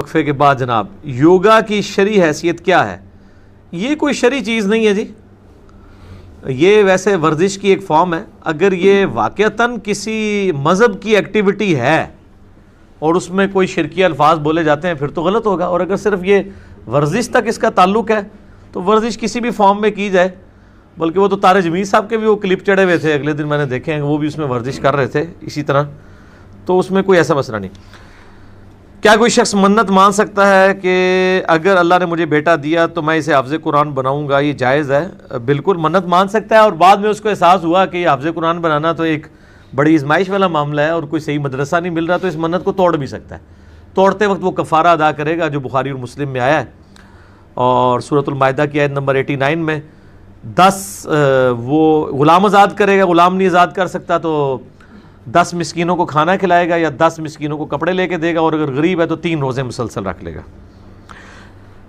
وقفے کے بعد جناب، یوگا کی شرعی حیثیت کیا ہے؟ یہ کوئی شرعی چیز نہیں ہے جی، یہ ویسے ورزش کی ایک فارم ہے۔ اگر یہ واقعتاً کسی مذہب کی ایکٹیویٹی ہے اور اس میں کوئی شرکی الفاظ بولے جاتے ہیں پھر تو غلط ہوگا، اور اگر صرف یہ ورزش تک اس کا تعلق ہے تو ورزش کسی بھی فارم میں کی جائے، بلکہ وہ تو طارق جمیل صاحب کے بھی وہ کلپ چڑھے ہوئے تھے اگلے دن، میں نے دیکھے ہیں، وہ بھی اس میں ورزش کر رہے تھے اسی طرح، تو اس میں کوئی ایسا مسئلہ نہیں۔ کیا کوئی شخص منت مان سکتا ہے کہ اگر اللہ نے مجھے بیٹا دیا تو میں اسے حافظ قرآن بناؤں گا؟ یہ جائز ہے، بالکل منت مان سکتا ہے، اور بعد میں اس کو احساس ہوا کہ یہ حافظ قرآن بنانا تو ایک بڑی ازمائش والا معاملہ ہے اور کوئی صحیح مدرسہ نہیں مل رہا، تو اس منت کو توڑ بھی سکتا ہے۔ توڑتے وقت وہ کفارہ ادا کرے گا جو بخاری اور مسلم میں آیا ہے، اور سورۃ المائدہ کی آیت نمبر 89 میں 10 وہ غلام آزاد کرے گا، غلام نہیں آزاد کر سکتا تو 10 مسکینوں کو کھانا کھلائے گا، یا 10 مسکینوں کو کپڑے لے کے دے گا، اور اگر غریب ہے تو 3 روزے مسلسل رکھ لے گا۔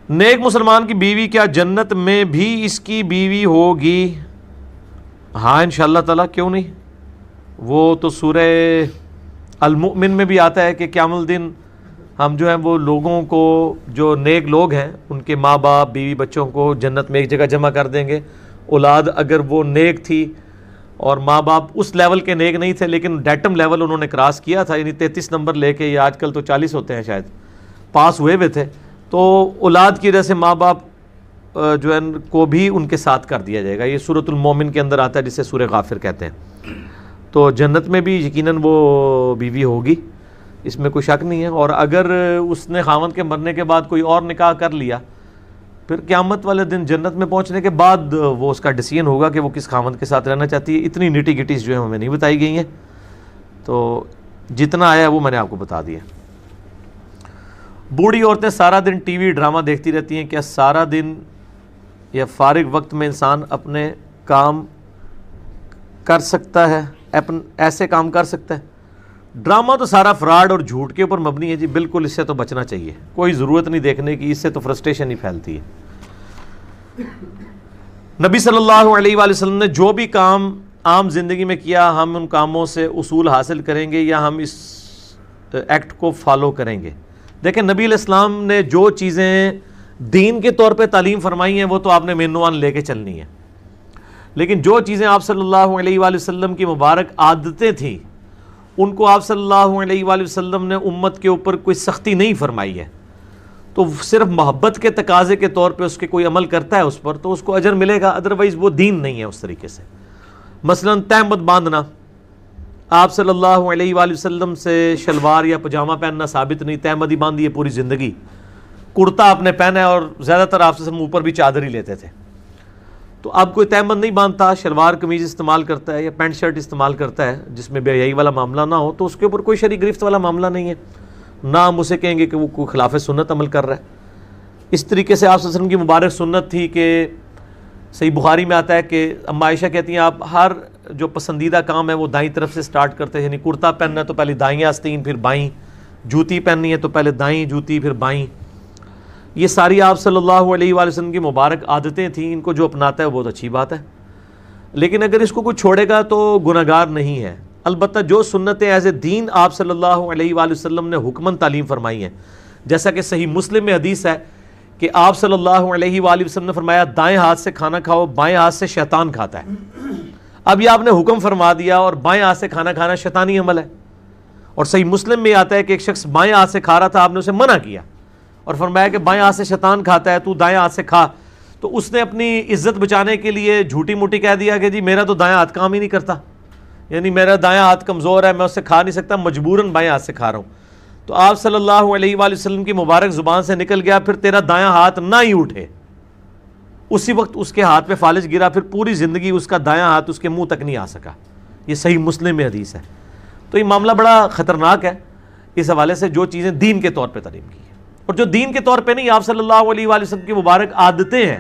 نیک مسلمان کی بیوی کیا جنت میں بھی اس کی بیوی ہوگی؟ ہاں انشاءاللہ تعالیٰ، کیوں نہیں؟ وہ تو سورہ المؤمن میں بھی آتا ہے کہ قیامت الدن ہم جو ہیں وہ لوگوں کو، جو نیک لوگ ہیں ان کے ماں باپ بیوی بچوں کو جنت میں ایک جگہ جمع کر دیں گے۔ اولاد اگر وہ نیک تھی اور ماں باپ اس لیول کے نیک نہیں تھے لیکن ڈیٹم لیول انہوں نے کراس کیا تھا، یعنی 33 نمبر لے کے، یا آج کل تو 40 ہوتے ہیں شاید، پاس ہوئے ہوئے تھے، تو اولاد کی وجہ سے ماں باپ جو ہے کو بھی ان کے ساتھ کر دیا جائے گا۔ یہ سورۃ المومن کے اندر آتا ہے جسے سورہ غافر کہتے ہیں۔ تو جنت میں بھی یقیناً وہ بیوی ہوگی، اس میں کوئی شک نہیں ہے، اور اگر اس نے خاوند کے مرنے کے بعد کوئی اور نکاح کر لیا، پھر قیامت والے دن جنت میں پہنچنے کے بعد وہ اس کا ڈیسیژن ہوگا کہ وہ کس خاوند کے ساتھ رہنا چاہتی ہے۔ اتنی نیٹی گٹیز جو ہیں ہمیں نہیں بتائی گئی ہیں، تو جتنا آیا ہے وہ میں نے آپ کو بتا دیا۔ بوڑھی عورتیں سارا دن ٹی وی ڈرامہ دیکھتی رہتی ہیں، کیا سارا دن یا فارغ وقت میں انسان اپنے کام کر سکتا ہے، ایسے کام کر سکتا ہے؟ ڈرامہ تو سارا فراڈ اور جھوٹ کے اوپر مبنی ہے جی، بالکل اس سے تو بچنا چاہیے، کوئی ضرورت نہیں دیکھنے کی، اس سے تو فرسٹریشن ہی پھیلتی ہے۔ نبی صلی اللہ علیہ وآلہ وسلم نے جو بھی کام عام زندگی میں کیا، ہم ان کاموں سے اصول حاصل کریں گے یا ہم اس ایکٹ کو فالو کریں گے؟ دیکھیں، نبی علیہ السلام نے جو چیزیں دین کے طور پہ تعلیم فرمائی ہیں وہ تو آپ نے مینوان لے کے چلنی ہے، لیکن جو چیزیں آپ صلی اللہ علیہ وآلہ وسلم کی مبارک عادتیں تھیں، ان کو آپ صلی اللہ علیہ وآلہ وسلم نے امت کے اوپر کوئی سختی نہیں فرمائی ہے، تو صرف محبت کے تقاضے کے طور پہ اس کے کوئی عمل کرتا ہے اس پر تو اس کو اجر ملے گا، ادروائز وہ دین نہیں ہے اس طریقے سے۔ مثلا تہمت باندھنا، آپ صلی اللہ علیہ وآلہ وسلم سے شلوار یا پجامہ پہننا ثابت نہیں، تہمت ہی باندھی ہے پوری زندگی، کرتا آپ نے پہنا ہے، اور زیادہ تر آپ سے اوپر بھی چادر ہی لیتے تھے، تو اب کوئی تہمت نہیں باندھتا، شلوار قمیض استعمال کرتا ہے یا پینٹ شرٹ استعمال کرتا ہے جس میں بے حیائی والا معاملہ نہ ہو، تو اس کے اوپر کوئی شرعی گرفت والا معاملہ نہیں ہے، نہ ہم اسے کہیں گے کہ وہ کوئی خلاف سنت عمل کر رہا ہے۔ اس طریقے سے آپ صلی اللہ علیہ وسلم کی مبارک سنت تھی کہ صحیح بخاری میں آتا ہے کہ اما عائشہ کہتی ہیں آپ ہر جو پسندیدہ کام ہے وہ دائیں طرف سے سٹارٹ کرتے ہیں، یعنی کرتا پہننا ہے تو پہلے دائیں آستین پھر بائیں، جوتی پہننی ہے تو پہلے دائیں جوتی پھر بائیں۔ یہ ساری آپ صلی اللہ علیہ وآلہ وسلم کی مبارک عادتیں تھیں، ان کو جو اپناتا ہے وہ بہت اچھی بات ہے، لیکن اگر اس کو کوئی چھوڑے گا تو گناہگار نہیں ہے۔ البتہ جو سنتیں ایز اے دین آپ صلی اللہ علیہ وآلہ وسلم نے حکماً تعلیم فرمائی ہیں، جیسا کہ صحیح مسلم میں حدیث ہے کہ آپ صلی اللہ علیہ وآلہ وسلم نے فرمایا دائیں ہاتھ سے کھانا کھاؤ، بائیں ہاتھ سے شیطان کھاتا ہے۔ اب یہ آپ نے حکم فرما دیا، اور بائیں ہاتھ سے کھانا کھانا شیطانی عمل ہے، اور صحیح مسلم میں آتا ہے کہ ایک شخص بائیں ہاتھ سے کھا رہا تھا، آپ نے اسے منع کیا اور فرمایا کہ بائیں ہاتھ سے شیطان کھاتا ہے، تو دائیں ہاتھ سے کھا، تو اس نے اپنی عزت بچانے کے لیے جھوٹی موٹی کہہ دیا کہ جی میرا تو دائیں ہاتھ کام ہی نہیں کرتا، یعنی میرا دائیں ہاتھ کمزور ہے، میں اس سے کھا نہیں سکتا، مجبوراً بائیں ہاتھ سے کھا رہا ہوں۔ تو آپ صلی اللہ علیہ وآلہ وسلم کی مبارک زبان سے نکل گیا پھر تیرا دایاں ہاتھ نہ ہی اٹھے، اسی وقت اس کے ہاتھ پہ فالج گرا، پھر پوری زندگی اس کا دایاں ہاتھ اس کے منہ تک نہیں آ سکا۔ یہ صحیح مسلم میں حدیث ہے۔ تو یہ معاملہ بڑا خطرناک ہے اس حوالے سے، جو چیزیں دین کے طور پہ تعلیم کی ہیں اور جو دین کے طور پہ نہیں، آپ صلی اللہ علیہ وآلہ وسلم کی مبارک عادتیں ہیں،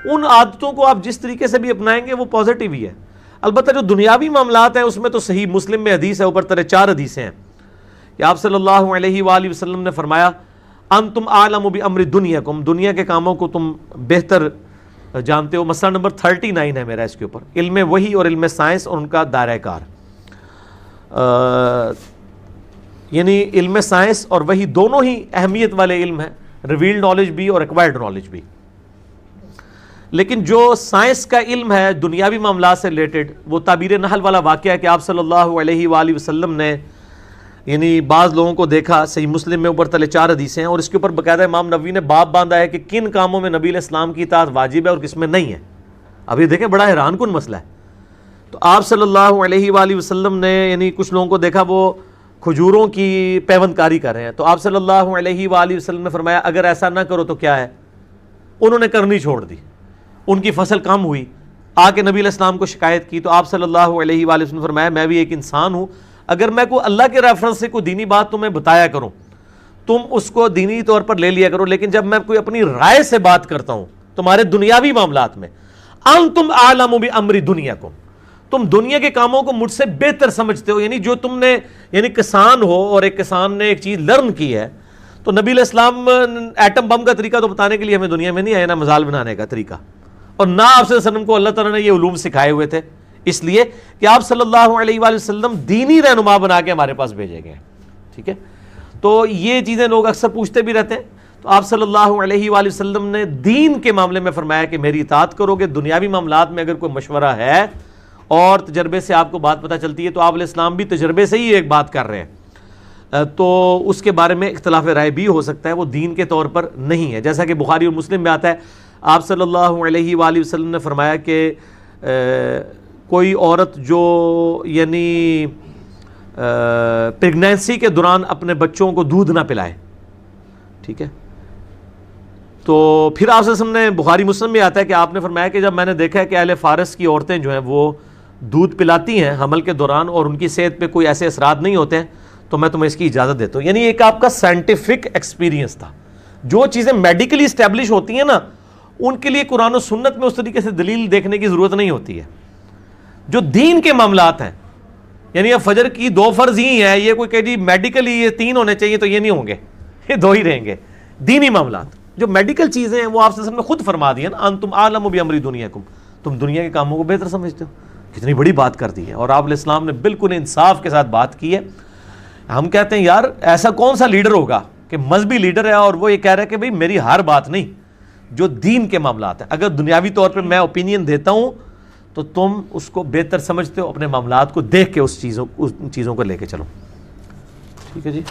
ان عادتوں کو آپ جس طریقے سے بھی اپنائیں گے وہ پازیٹیو ہی ہے۔ البتہ جو دنیاوی معاملات ہیں اس میں تو صحیح مسلم میں حدیث ہے، اوپر ترے 4 حدیثیں ہیں کہ آپ صلی اللہ علیہ وآلہ وسلم نے فرمایا انتم اعلم بامر دنیاکم، دنیا کے کاموں کو تم بہتر جانتے ہو۔ مسئلہ نمبر 39 ہے میرا اس کے اوپر، علم وحی اور علم سائنس اور ان کا دائرہ کار۔ یعنی علم سائنس اور وہی دونوں ہی اہمیت والے علم ہیں، ریویلڈ نالج بھی اور ایکوائرڈ نالج بھی. لیکن جو سائنس کا علم ہے دنیاوی معاملات سے ریلیٹڈ، وہ تعبیر نحل والا واقعہ ہے کہ آپ صلی اللہ علیہ وآلہ وسلم نے یعنی بعض لوگوں کو دیکھا، صحیح مسلم میں اوپر تلے 4 حدیثیں ہیں اور اس کے اوپر باقاعدہ امام نووی نے باب باندھا ہے کہ کن کاموں میں نبی علیہ السلام کی اطاعت واجب ہے اور کس میں نہیں ہے. اب یہ دیکھیں بڑا حیران کن مسئلہ ہے. تو آپ صلی اللہ علیہ وآلہ وسلم نے یعنی کچھ لوگوں کو دیکھا وہ کھجوروں کی پیوند کاری کر رہے ہیں، تو آپ صلی اللہ علیہ وآلہ وسلم نے فرمایا اگر ایسا نہ کرو تو کیا ہے. انہوں نے کرنی چھوڑ دی، ان کی فصل کم ہوئی، آ کے نبی علیہ السلام کو شکایت کی. تو آپ صلی اللہ علیہ وآلہ وسلم نے فرمایا میں بھی ایک انسان ہوں، اگر میں کوئی اللہ کے ریفرنس سے کوئی دینی بات تمہیں بتایا کروں تم اس کو دینی طور پر لے لیا کرو، لیکن جب میں کوئی اپنی رائے سے بات کرتا ہوں تمہارے دنیاوی معاملات میں، انتم اعلم بامر دنیاکم، تم دنیا کے کاموں کو مجھ سے بہتر سمجھتے ہو. یعنی جو تم نے یعنی کسان ہو اور ایک کسان نے ایک چیز لرن کی ہے، تو نبی علیہ السلام ایٹم بم کا طریقہ تو بتانے کے لیے ہمیں دنیا میں نہیں آیا، نہ مزال بنانے کا طریقہ، اور نہ آپ صلی اللہ علیہ وسلم کو اللہ تعالیٰ نے یہ علوم سکھائے ہوئے تھے، اس لیے کہ آپ صلی اللہ علیہ وآلہ وسلم دینی رہنما بنا کے ہمارے پاس بھیجے گئے. ٹھیک ہے، تو یہ چیزیں لوگ اکثر پوچھتے بھی رہتے ہیں. تو آپ صلی اللہ علیہ وآلہ وسلم نے دین کے معاملے میں فرمایا کہ میری اطاعت کرو گے. دنیاوی معاملات میں اگر کوئی مشورہ ہے اور تجربے سے آپ کو بات پتہ چلتی ہے، تو آپ علیہ السلام بھی تجربے سے ہی ایک بات کر رہے ہیں، تو اس کے بارے میں اختلاف رائے بھی ہو سکتا ہے، وہ دین کے طور پر نہیں ہے. جیسا کہ بخاری اور مسلم میں آتا ہے، آپ صلی اللہ علیہ وآلہ وسلم نے فرمایا کہ کوئی عورت جو یعنی پریگنینسی کے دوران اپنے بچوں کو دودھ نہ پلائے، ٹھیک ہے، تو پھر آپ صلی اللہ علیہ وسلم نے بخاری مسلم میں آتا ہے کہ آپ نے فرمایا کہ جب میں نے دیکھا ہے کہ اہل فارس کی عورتیں جو ہیں وہ دودھ پلاتی ہیں حمل کے دوران اور ان کی صحت پہ کوئی ایسے اثرات نہیں ہوتے ہیں، تو میں تمہیں اس کی اجازت دیتا ہوں. یعنی ایک آپ کا سائنٹیفک ایکسپیرینس تھا. جو چیزیں میڈیکلی اسٹیبلش ہوتی ہیں نا، ان کے لیے قرآن و سنت میں اس طریقے سے دلیل دیکھنے کی ضرورت نہیں ہوتی ہے. جو دین کے معاملات ہیں، یعنی اب فجر کی 2 فرض ہی ہیں، یہ کوئی کہ جی میڈیکلی یہ 3 ہونے چاہیے تو یہ نہیں ہوں گے، یہ 2 ہی رہیں گے. دینی معاملات جو میڈیکل چیزیں ہیں وہ آپ سے خود فرما دی ہے نا، انتم اعلم بامر دنیاکم، تم دنیا کے کاموں کو بہتر سمجھتے ہو. کتنی بڑی بات کر دی ہے، اور آپ علیہ السلام نے بالکل انصاف کے ساتھ بات کی ہے. ہم کہتے ہیں یار ایسا کون سا لیڈر ہوگا کہ مذہبی لیڈر ہے اور وہ یہ کہہ رہا ہے کہ بھئی میری ہر بات نہیں، جو دین کے معاملات ہیں اگر دنیاوی طور پہ میں اوپینین دیتا ہوں تو تم اس کو بہتر سمجھتے ہو، اپنے معاملات کو دیکھ کے اس چیزوں کو لے کے چلو. ٹھیک ہے جی.